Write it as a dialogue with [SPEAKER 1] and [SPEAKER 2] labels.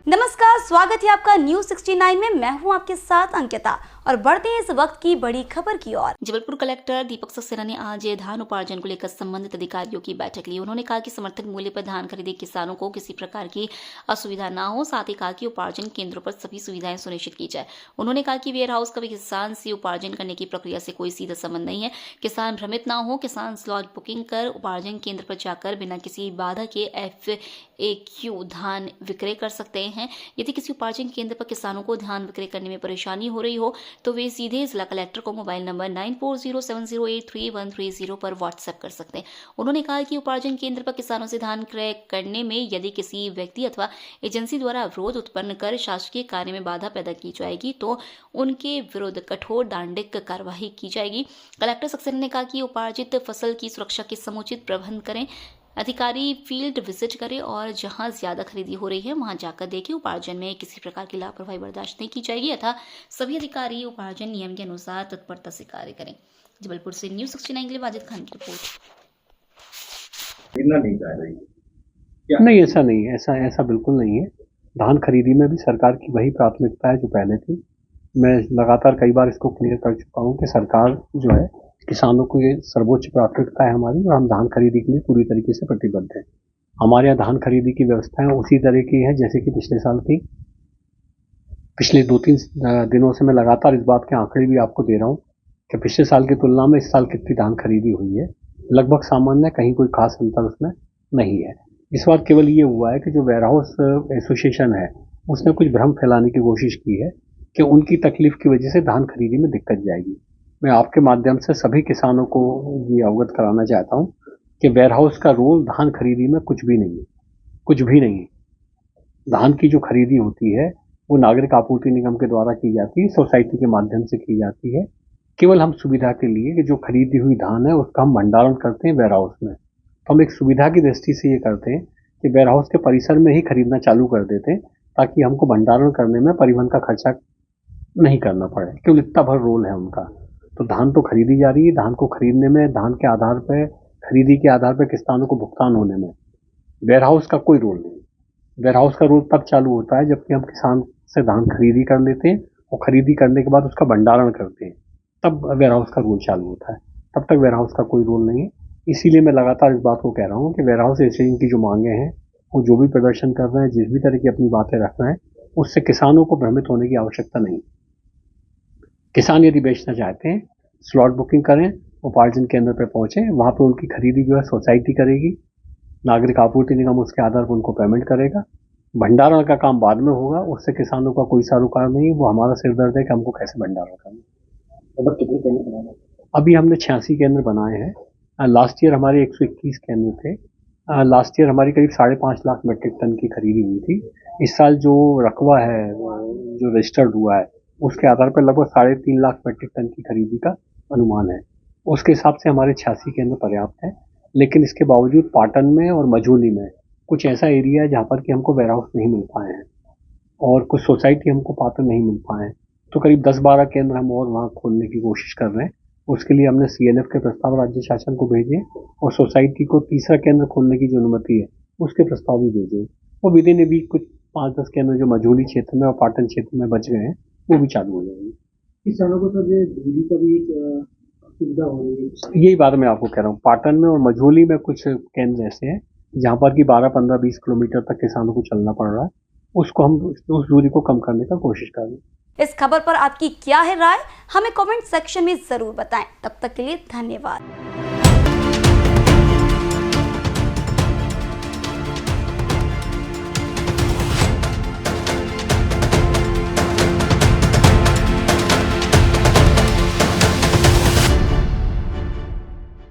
[SPEAKER 1] नमस्कार, स्वागत है आपका न्यूज 69 में। मैं हूं आपके साथ अंकिता और बढ़ते हैं इस वक्त की बड़ी खबर की ओर। जबलपुर कलेक्टर दीपक सक्सेना ने आज धान उपार्जन को लेकर संबंधित अधिकारियों की बैठक ली। उन्होंने कहा कि समर्थन मूल्य पर धान खरीदे किसानों को किसी प्रकार की असुविधा न हो। साथ ही कहा कि उपार्जन केंद्रों पर सभी सुविधाएं सुनिश्चित की जाए। उन्होंने कहा कि वेयर हाउस का भी किसान से उपार्जन करने की प्रक्रिया से कोई सीधा संबंध नहीं है। किसान भ्रमित न हो। किसान स्लॉट बुकिंग कर उपार्जन केंद्र पर जाकर बिना किसी बाधा के FAQ धान विक्रय कर सकते हैं। यदि किसी उपार्जन केंद्र पर किसानों को धान विक्रय करने में परेशानी हो रही हो तो वे सीधे जिला कलेक्टर को मोबाइल नंबर 9407083130 पर व्हाट्सएप कर सकते हैं। उन्होंने कहा कि उपार्जन केंद्र पर किसानों से धान क्रय करने में यदि किसी व्यक्ति अथवा एजेंसी द्वारा अवरोध उत्पन्न कर शासकीय कार्य में बाधा पैदा की जाएगी तो उनके विरुद्ध कठोर दंडात्मक कार्रवाई की जाएगी। कलेक्टर सक्सेना ने कहा कि उपार्जित फसल की सुरक्षा के समुचित प्रबंध करें। अधिकारी फील्ड विजिट करें और जहां ज्यादा खरीदी हो रही है वहां जाकर देखें। उपार्जन में किसी प्रकार की लापरवाही बर्दाश्त नहीं की जाएगी अतः सभी अधिकारी उपार्जन नियम के अनुसार तत्परता से कार्य करें। जबलपुर से न्यूज 69 के लिए वाजिद खान की रिपोर्ट।
[SPEAKER 2] नहीं, ऐसा नहीं है, ऐसा बिल्कुल नहीं है। धान खरीदी में भी सरकार की वही प्राथमिकता है जो पहले थी। मैं लगातार कई बार इसको क्लियर कर चुका हूँ कि सरकार जो है किसानों को ये सर्वोच्च प्राथमिकता है हमारी, और हम धान खरीदी के लिए पूरी तरीके से प्रतिबद्ध हैं। हमारे यहाँ धान खरीदी की व्यवस्थाएं उसी तरह की है जैसे कि पिछले साल थी। पिछले 2-3 दिनों से मैं लगातार इस बात के आंकड़े भी आपको दे रहा हूँ कि पिछले साल की तुलना में इस साल कितनी धान खरीदी हुई है। लगभग सामान्य, कहीं कोई खास अंतर उसमें नहीं है। इस बार केवल ये हुआ है कि जो वेयर हाउस एसोसिएशन है उसने कुछ भ्रम फैलाने की कोशिश की है कि उनकी तकलीफ की वजह से धान खरीदी में दिक्कत जाएगी। मैं आपके माध्यम से सभी किसानों को ये अवगत कराना चाहता हूँ कि वेयर हाउस का रोल धान खरीदी में कुछ भी नहीं है, कुछ भी नहीं है। धान की जो खरीदी होती है वो नागरिक आपूर्ति निगम के द्वारा की जाती है, सोसाइटी के माध्यम से की जाती है। केवल हम सुविधा के लिए कि जो खरीदी हुई धान है उसका हम भंडारण करते हैं वेयर हाउस में। तो हम एक सुविधा की दृष्टि से ये करते हैं कि वेयर हाउस के परिसर में ही खरीदना चालू कर देते हैं ताकि हमको भंडारण करने में परिवहन का खर्चा नहीं करना पड़े। केवल इतना भर रोल है उनका। तो धान तो खरीदी जा रही है, धान को खरीदने में, धान के आधार पर, खरीदी के आधार पर किसानों को भुगतान होने में वेयर हाउस का कोई रोल नहीं। वेयर हाउस का रोल तब चालू होता है जबकि हम किसान से धान खरीदी कर लेते हैं और खरीदी करने के बाद उसका भंडारण करते हैं, तब वेयर हाउस का रोल चालू होता है। तब तक वेयर हाउस का कोई रोल नहीं है। इसीलिए मैं लगातार इस बात को कह रहा हूँ कि वेयर हाउस एसोसिएशन की जो मांगे हैं, वो जो भी प्रदर्शन कर रहे हैं, जिस भी तरह की अपनी बातें रख रहे हैं, उससे किसानों को भ्रमित होने की आवश्यकता नहीं। किसान यदि बेचना चाहते हैं, स्लॉट बुकिंग करें, उपार्जन केंद्र पर पहुंचे, वहां पर उनकी खरीदी जो है सोसाइटी करेगी, नागरिक आपूर्ति निगम उसके आधार पर उनको पेमेंट करेगा। भंडारण का काम बाद में होगा, उससे किसानों का कोई सरोकार नहीं है। वो हमारा सिरदर्द है कि हमको कैसे भंडारण करना। कितने केंद्र बनाए? अभी हमने 86 केंद्र बनाए हैं। लास्ट ईयर हमारे 121 केंद्र थे। लास्ट ईयर हमारी करीब 5.5 लाख मीट्रिक टन की खरीदी हुई थी। इस साल जो रकबा है, जो रजिस्टर्ड हुआ है, उसके आधार पर लगभग 3.5 लाख मीट्रिक टन की खरीदी का अनुमान है। उसके हिसाब से हमारे 86 केंद्र पर्याप्त है। लेकिन इसके बावजूद पाटन में और मझौली में कुछ ऐसा एरिया है जहाँ पर कि हमको वेयर हाउस नहीं मिल पाए हैं और कुछ सोसाइटी हमको पाटन नहीं मिल पाए हैं। तो करीब 10-12 केंद्र हम और वहाँ खोलने की कोशिश कर रहे हैं। उसके लिए हमने CLF के प्रस्ताव राज्य शासन को भेजे और सोसाइटी को तीसरा केंद्र खोलने की जो अनुमति है उसके प्रस्ताव भी भेजे। वो विद इन ए वीक कुछ 5-10 केंद्र जो मझौली क्षेत्र में और पाटन क्षेत्र में बच गए हैं वो भी चालू हो जाएंगे।
[SPEAKER 3] किसानों को सर दूरी का भी सुविधा हो रही है।
[SPEAKER 2] यही बात मैं आपको कह रहा हूँ। पाटन में और मझौली में कुछ केंद्र ऐसे हैं जहाँ पर कि 12, 15, 20 किलोमीटर तक किसानों को चलना पड़ रहा है। उसको हम उस दूरी को कम करने का कोशिश कर रहे हैं।
[SPEAKER 1] इस खबर पर आपकी क्या है राय, हमें कमेंट सेक्शन में जरूर बताएं। तब तक के लिए धन्यवाद।